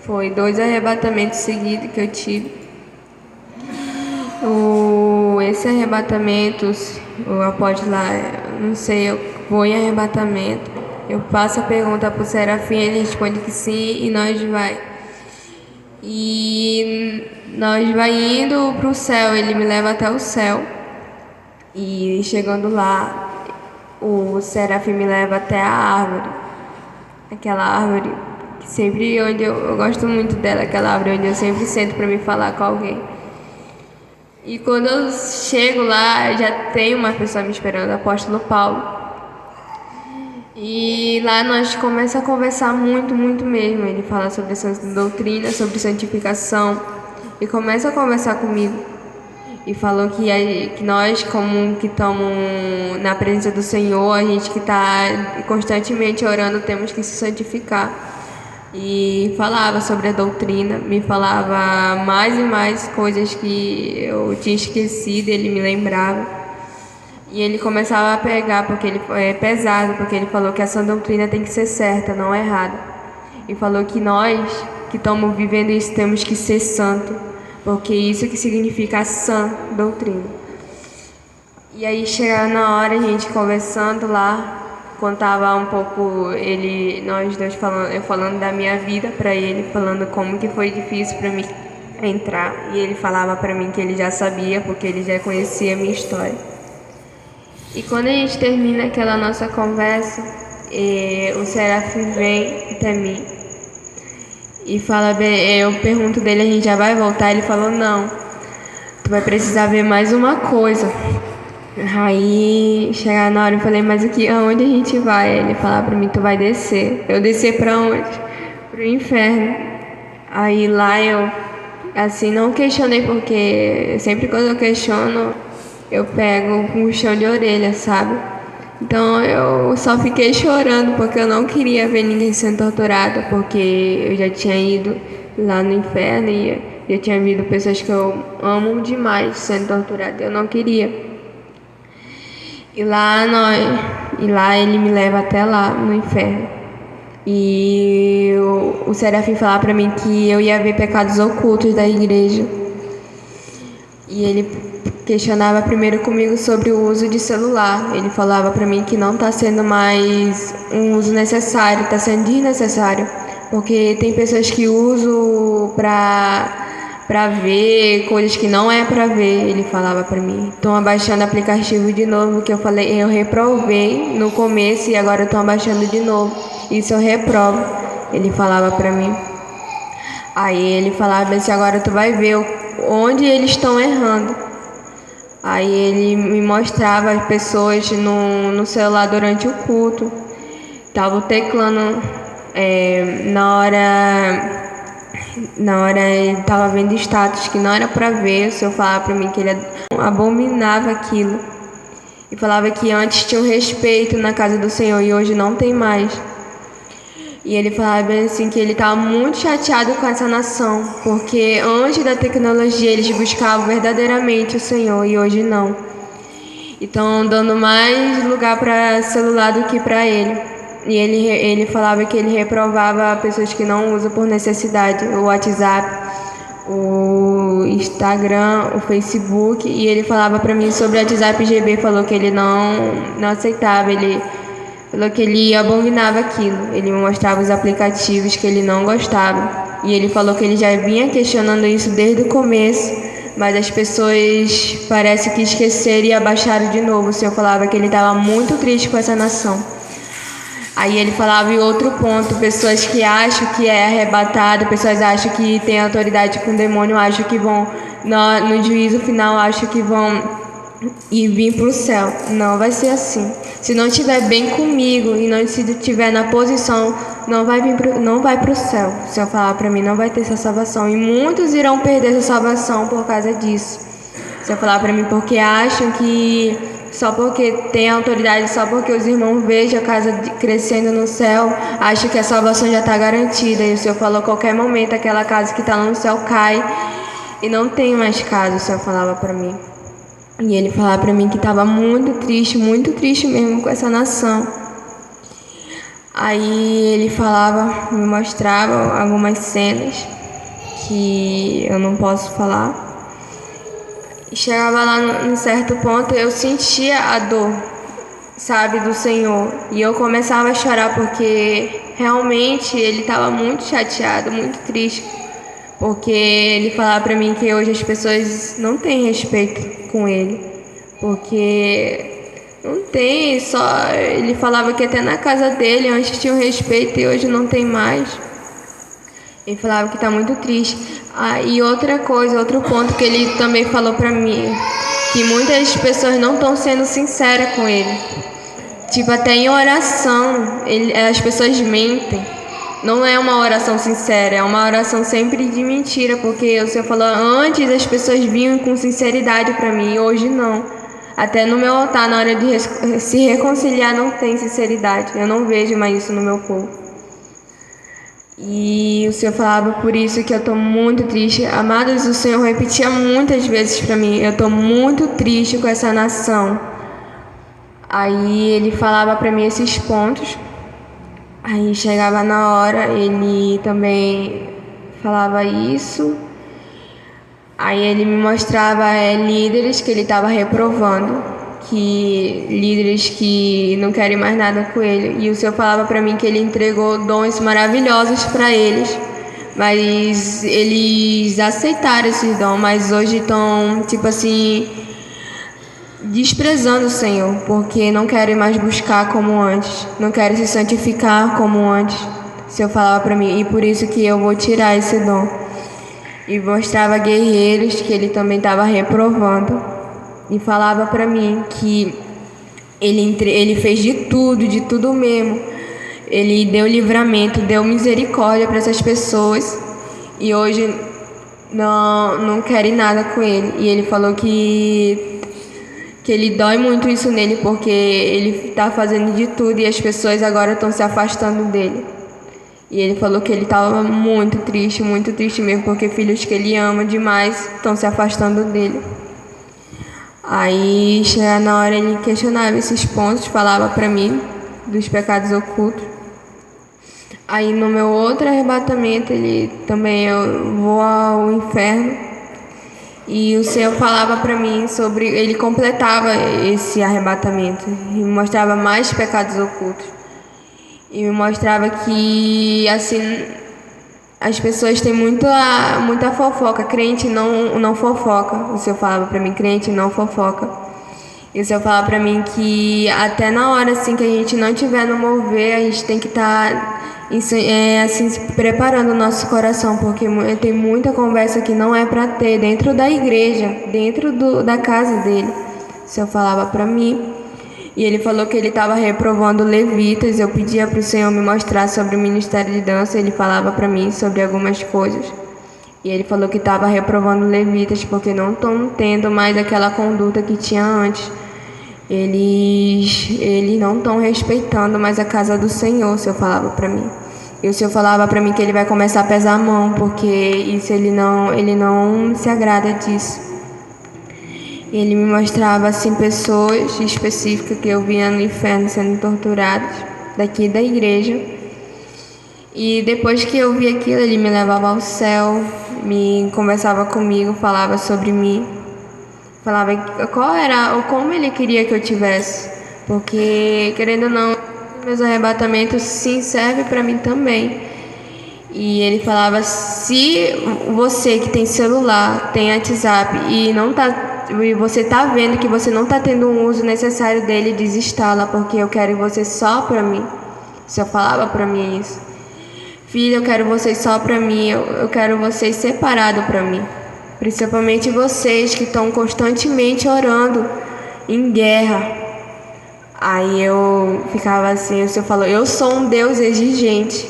Foi 2 arrebatamentos seguidos que eu tive. Esse arrebatamento, o apóstolo lá, não sei, eu vou em arrebatamento. Eu faço a pergunta pro Serafim, ele responde que sim e nós vai. E nós vai indo pro céu, ele me leva até o céu. E chegando lá, o Serafim me leva até a árvore. Aquela árvore que sempre onde eu gosto muito dela, aquela árvore onde eu sempre sento para me falar com alguém. E quando eu chego lá, já tem uma pessoa me esperando, o apóstolo Paulo. E lá nós começamos a conversar muito, muito mesmo. Ele fala sobre santa doutrina, sobre santificação. E começa a conversar comigo. E falou que nós, como que estamos na presença do Senhor, a gente que está constantemente orando, temos que se santificar. E falava sobre a doutrina, me falava mais e mais coisas que eu tinha esquecido, ele me lembrava. E ele começava a pegar, porque ele é pesado, porque ele falou que essa doutrina tem que ser certa, não errada. E falou que nós que estamos vivendo isso temos que ser santo, porque isso que significa a sã doutrina. E aí chegava na hora, a gente conversando lá, contava um pouco nós dois falando, eu falando da minha vida para ele, falando como que foi difícil para mim entrar, e ele falava para mim que ele já sabia, porque ele já conhecia a minha história. E quando a gente termina aquela nossa conversa, o Serafim vem até mim e fala, eu pergunto dele, a gente já vai voltar? Ele falou, não, tu vai precisar ver mais uma coisa. Aí, chegar na hora, eu falei, mas aonde a gente vai? Ele falava pra mim, tu vai descer. Eu descer pra onde? Pro inferno. Aí lá eu, assim, não questionei, porque sempre quando eu questiono, eu pego um puxão de orelha, sabe? Então eu só fiquei chorando, porque eu não queria ver ninguém sendo torturado, porque eu já tinha ido lá no inferno e já tinha visto pessoas que eu amo demais sendo torturadas. Eu não queria. E lá ele me leva até lá no inferno. E o Serafim falava pra mim que eu ia ver pecados ocultos da igreja. E ele questionava primeiro comigo sobre o uso de celular. Ele falava pra mim que não tá sendo mais um uso necessário, tá sendo desnecessário. Porque tem pessoas que usam pra ver coisas que não é pra ver, ele falava pra mim. Estão abaixando o aplicativo de novo, que eu falei, eu reprovei no começo e agora estão abaixando de novo. Isso eu reprovo, ele falava pra mim. Aí ele falava assim, agora tu vai ver onde eles estão errando. Aí ele me mostrava as pessoas no celular durante o culto. Tava teclando na hora ele tava vendo status que não era pra ver. O senhor falava pra mim que ele abominava aquilo. E falava que antes tinha um respeito na casa do Senhor e hoje não tem mais. E ele falava bem assim que ele estava muito chateado com essa nação, porque antes da tecnologia eles buscavam verdadeiramente o Senhor e hoje não. E estão dando mais lugar para celular do que para ele. E ele falava que ele reprovava pessoas que não usam por necessidade, o WhatsApp, o Instagram, o Facebook. E ele falava para mim sobre o WhatsApp GB, falou que ele não aceitava, ele falou que ele abominava aquilo. Ele me mostrava os aplicativos que ele não gostava. E ele falou que ele já vinha questionando isso desde o começo, mas as pessoas parece que esqueceram e abaixaram de novo. O Senhor falava que ele estava muito triste com essa nação. Aí ele falava em outro ponto, pessoas que acham que é arrebatado, pessoas acham que tem autoridade com o demônio, acham que vão, no juízo final, acham que vão vir para o céu. Não vai ser assim. Se não estiver bem comigo e não se estiver na posição, não vai para o céu. O Senhor falava para mim, não vai ter essa salvação. E muitos irão perder essa salvação por causa disso. O Senhor falava para mim porque acham que só porque tem autoridade, só porque os irmãos vejam a casa crescendo no céu, acham que a salvação já está garantida. E o Senhor falou, a qualquer momento aquela casa que está lá no céu cai e não tem mais casa, o Senhor falava para mim. E ele falava para mim que estava muito triste mesmo com essa nação. Aí ele falava, me mostrava algumas cenas que eu não posso falar. E chegava lá num certo ponto, eu sentia a dor, sabe, do Senhor. E eu começava a chorar porque realmente ele estava muito chateado, muito triste. Porque ele falava pra mim que hoje as pessoas não têm respeito com ele. Porque não tem, só ele falava que até na casa dele antes tinha um respeito e hoje não tem mais. Ele falava que tá muito triste. E outra coisa, outro ponto que ele também falou pra mim, que muitas pessoas não estão sendo sinceras com ele. Tipo, até em oração, as pessoas mentem. Não é uma oração sincera, é uma oração sempre de mentira, porque o Senhor falou, antes as pessoas vinham com sinceridade pra mim, e hoje não. Até no meu altar, na hora de se reconciliar, não tem sinceridade. Eu não vejo mais isso no meu povo. E o Senhor falava por isso que eu tô muito triste. Amados, o Senhor repetia muitas vezes pra mim, eu tô muito triste com essa nação. Aí ele falava pra mim esses pontos. Aí chegava na hora, ele também falava isso. Aí ele me mostrava líderes que ele estava reprovando, que líderes que não querem mais nada com ele. E o Senhor falava para mim que ele entregou dons maravilhosos para eles, mas eles aceitaram esses dons, mas hoje estão tipo assim desprezando o Senhor, porque não querem mais buscar como antes, não querem se santificar como antes. O Senhor falava para mim, e por isso que eu vou tirar esse dom. E mostrava guerreiros que ele também estava reprovando. E falava para mim que ele fez de tudo mesmo. Ele deu livramento, deu misericórdia para essas pessoas. E hoje não querem nada com ele. E ele falou que ele dói muito isso nele, porque ele está fazendo de tudo e as pessoas agora estão se afastando dele. E ele falou que ele estava muito triste mesmo, porque filhos que ele ama demais estão se afastando dele. Aí, chega na hora, ele questionava esses pontos, falava para mim dos pecados ocultos. Aí, no meu outro arrebatamento, eu vou ao inferno. E o Senhor falava para mim sobre... Ele completava esse arrebatamento e me mostrava mais pecados ocultos. E me mostrava que, assim, as pessoas têm muita fofoca. Crente não fofoca. O Senhor falava para mim, crente não fofoca. E o Senhor falava para mim que até na hora assim, que a gente não estiver no mover, a gente tem que estar... assim, preparando o nosso coração, porque tem muita conversa que não é para ter dentro da igreja, dentro da casa dele. O Senhor falava para mim. E ele falou que ele estava reprovando levitas. Eu pedia para o Senhor me mostrar sobre o ministério de dança. Ele falava para mim sobre algumas coisas. E ele falou que estava reprovando levitas porque não estão tendo mais aquela conduta que tinha antes. Eles não estão respeitando mais a casa do Senhor, o Senhor falava para mim. E o Senhor falava para mim que ele vai começar a pesar a mão, porque isso ele não se agrada disso. Ele me mostrava assim pessoas específicas que eu via no inferno sendo torturadas daqui da igreja. E depois que eu vi aquilo, ele me levava ao céu, me conversava comigo, falava sobre mim. Falava como ele queria que eu tivesse, porque querendo ou não, meus arrebatamentos sim servem para mim também. E ele falava, se você que tem celular, tem WhatsApp e você tá vendo que você não tá tendo um uso necessário dele, desinstala, porque eu quero você só para mim. O Senhor falava para mim isso. Filha, eu quero vocês só para mim, eu quero vocês separados para mim. Principalmente vocês que estão constantemente orando em guerra. Aí eu ficava assim, o Senhor falou, eu sou um Deus exigente.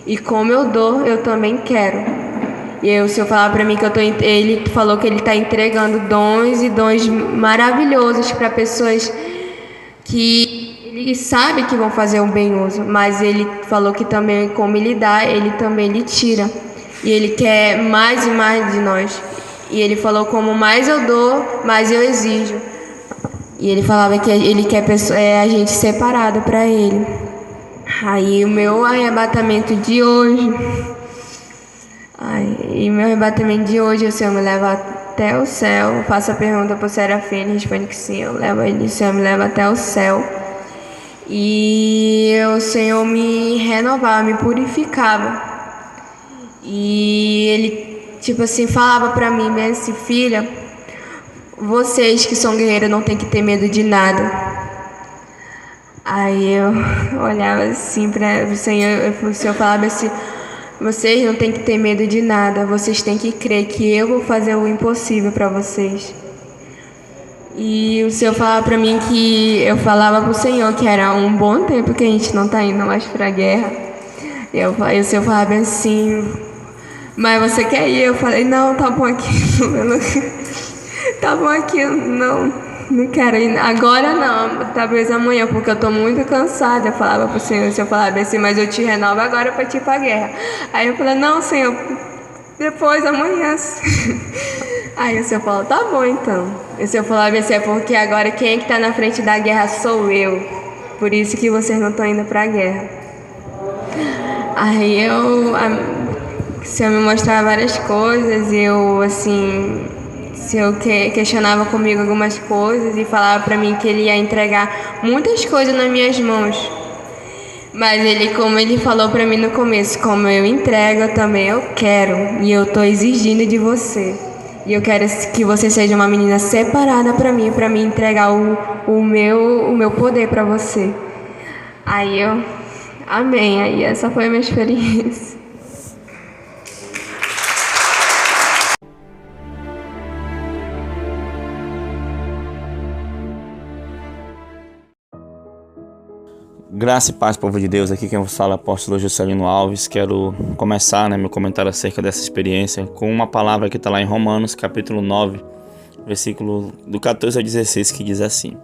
E como eu dou, eu também quero. E aí o Senhor falava para mim que ele falou que ele está entregando dons e dons maravilhosos para pessoas que ele sabe que vão fazer um bem uso. Mas ele falou que também, como ele dá, ele também lhe tira. E ele quer mais e mais de nós. E ele falou, como mais eu dou, mais eu exijo. E ele falava que ele quer a gente separado para ele. Aí o meu arrebatamento de hoje, o Senhor me leva até o céu. Faço a pergunta pro Serafim, ele responde que sim, o Senhor me leva até o céu. E o Senhor me renovava, me purificava. E ele, tipo assim, falava pra mim, minha filha, vocês que são guerreiros não tem que ter medo de nada. Aí eu olhava assim para o Senhor falava assim, vocês não tem que ter medo de nada, vocês têm que crer que eu vou fazer o impossível para vocês. E o Senhor falava para mim que eu falava pro Senhor que era um bom tempo que a gente não tá indo mais pra guerra. E o Senhor falava assim, mas você quer ir? Eu falei, não, tá bom aqui. Tá bom aqui, não quero ir. Agora não, talvez amanhã, porque eu tô muito cansada. Eu falava pro Senhor, o Senhor falava assim, mas eu te renovo agora pra te ir pra guerra. Aí eu falei, não, Senhor, depois, amanhã. Aí o Senhor falou, tá bom então. E o Senhor falava assim, é porque agora quem é que tá na frente da guerra sou eu. Por isso que vocês não estão indo pra guerra. Aí o Senhor me mostrava várias coisas e eu, assim, se eu questionava comigo algumas coisas e falava pra mim que ele ia entregar muitas coisas nas minhas mãos. Mas ele, como ele falou pra mim no começo, como eu entrego, também eu quero. E eu tô exigindo de você. E eu quero que você seja uma menina separada pra mim entregar o meu poder pra você. Aí eu, amém. Aí essa foi a minha experiência. Graça e paz, povo de Deus. Aqui quem vos fala é o apóstolo Juscelino Alves. Quero começar meu comentário acerca dessa experiência com uma palavra que está lá em Romanos, capítulo 9, versículo do 14 ao 16, que diz assim: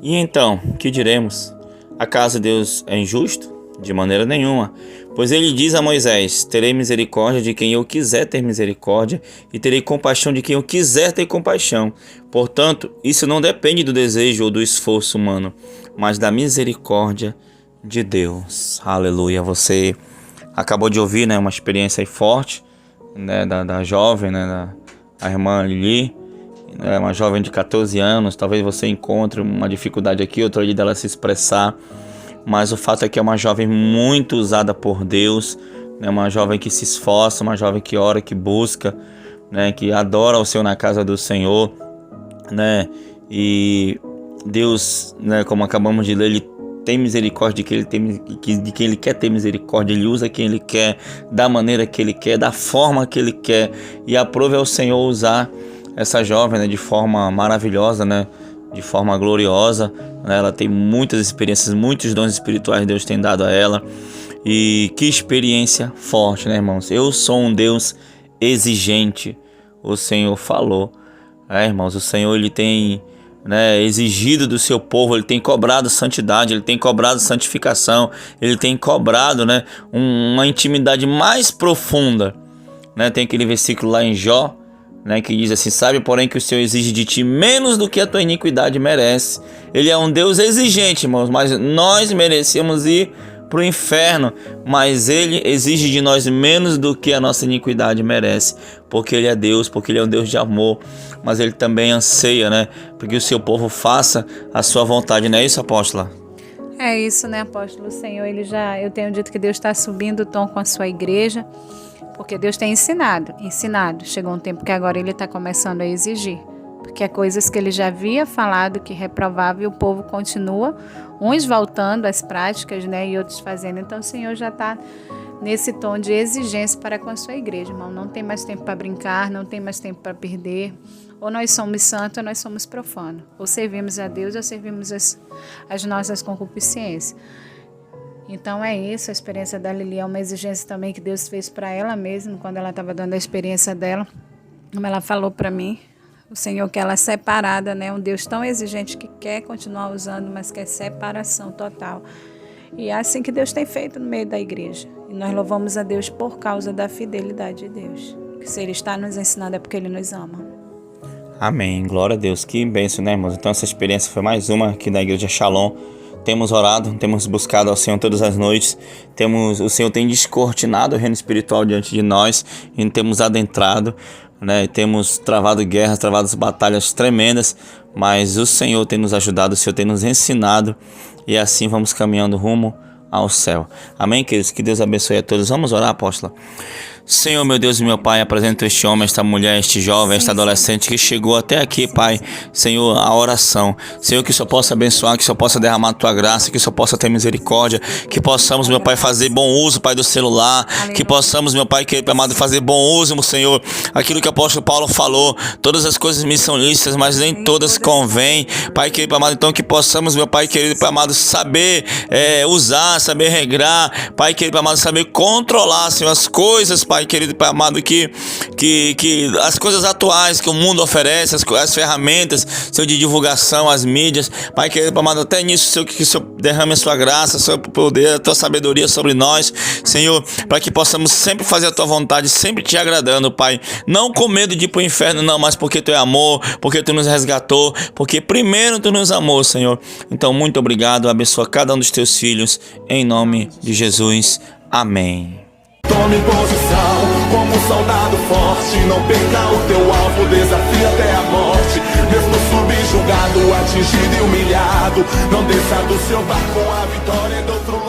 E então, que diremos? Acaso Deus é injusto? De maneira nenhuma. Pois ele diz a Moisés: terei misericórdia de quem eu quiser ter misericórdia, e terei compaixão de quem eu quiser ter compaixão. Portanto, isso não depende do desejo ou do esforço humano, mas da misericórdia de Deus. Aleluia. Você acabou de ouvir, uma experiência aí forte, da jovem, da irmã Lili, uma jovem de 14 anos. Talvez você encontre uma dificuldade aqui, outra ali dela se expressar, mas o fato é que é uma jovem muito usada por Deus, uma jovem que se esforça, uma jovem que ora, que busca, que adora o Senhor na casa do Senhor, e Deus, como acabamos de ler, Ele tem misericórdia de quem Ele quer ter misericórdia. Ele usa quem Ele quer, da maneira que Ele quer, da forma que Ele quer. E aprove ao Senhor usar essa jovem, de forma maravilhosa, de forma gloriosa. Ela tem muitas experiências, muitos dons espirituais Deus tem dado a ela. E que experiência forte, irmãos? Eu sou um Deus exigente, o Senhor falou. Irmãos, o Senhor, Ele tem exigido do seu povo, Ele tem cobrado santidade, Ele tem cobrado santificação, Ele tem cobrado uma intimidade mais profunda. Tem aquele versículo lá em Jó, que diz assim: sabe, porém, que o Senhor exige de ti menos do que a tua iniquidade merece. Ele é um Deus exigente, irmãos, mas nós merecemos ir para o inferno, mas Ele exige de nós menos do que a nossa iniquidade merece, porque Ele é Deus, porque Ele é um Deus de amor, mas Ele também anseia, porque o seu povo faça a sua vontade. Não é isso, apóstola? É isso, apóstolo? O Senhor, eu tenho dito que Deus está subindo o tom com a sua igreja, porque Deus tem ensinado. Chegou um tempo que agora Ele está começando a exigir, porque é coisas que Ele já havia falado que reprovava e o povo continua, uns voltando às práticas, e outros fazendo. Então o Senhor já está nesse tom de exigência para com a sua igreja, irmão. Não tem mais tempo para brincar, não tem mais tempo para perder. Ou nós somos santos ou nós somos profanos. Ou servimos a Deus ou servimos as nossas concupiscências. Então é isso, a experiência da Lili é uma exigência também que Deus fez para ela mesma, quando ela estava dando a experiência dela. Como ela falou para mim, o Senhor quer ela separada, um Deus tão exigente que quer continuar usando, mas quer separação total. E é assim que Deus tem feito no meio da igreja. E nós louvamos a Deus por causa da fidelidade de Deus. Que se Ele está nos ensinando é porque Ele nos ama. Amém, glória a Deus, que bênção, irmãos? Então essa experiência foi mais uma aqui da Igreja Shalom, temos orado, temos buscado ao Senhor todas as noites, o Senhor tem descortinado o reino espiritual diante de nós e temos adentrado, né? Temos travado guerras, travado batalhas tremendas, mas o Senhor tem nos ajudado, o Senhor tem nos ensinado e assim vamos caminhando rumo ao céu. Amém, queridos? Que Deus abençoe a todos. Vamos orar, apóstola? Senhor, meu Deus e meu Pai, apresento este homem, esta mulher, este jovem, esta adolescente que chegou até aqui, Pai. Senhor, a oração. Senhor, que o Senhor possa abençoar, que o Senhor possa derramar a Tua graça, que o Senhor possa ter misericórdia, que possamos, meu Pai, fazer bom uso, Pai, do celular, que possamos, meu Pai, querido amado, fazer bom uso, meu Senhor, aquilo que o apóstolo Paulo falou, todas as coisas me são lícitas, mas nem todas convêm, Pai, querido amado, então que possamos, meu Pai, querido amado, saber usar, saber regrar, Pai, querido amado, saber controlar, Senhor, as coisas, Pai, querido Pai amado, que as coisas atuais que o mundo oferece, as ferramentas, Senhor, de divulgação, as mídias, Pai, querido Pai amado, até nisso, Senhor, que o Senhor derrame a Sua graça, o Seu poder, a Tua sabedoria sobre nós, Senhor, para que possamos sempre fazer a Tua vontade, sempre Te agradando, Pai, não com medo de ir para o inferno, não, mas porque Tu é amor, porque Tu nos resgatou, porque primeiro Tu nos amou, Senhor. Então, muito obrigado, abençoa cada um dos Teus filhos, em nome de Jesus, amém. Tome posição como um soldado forte. Não perca o teu alvo, desafia até a morte. Mesmo subjugado, atingido e humilhado, não desça do seu barco, a vitória é do outro lado.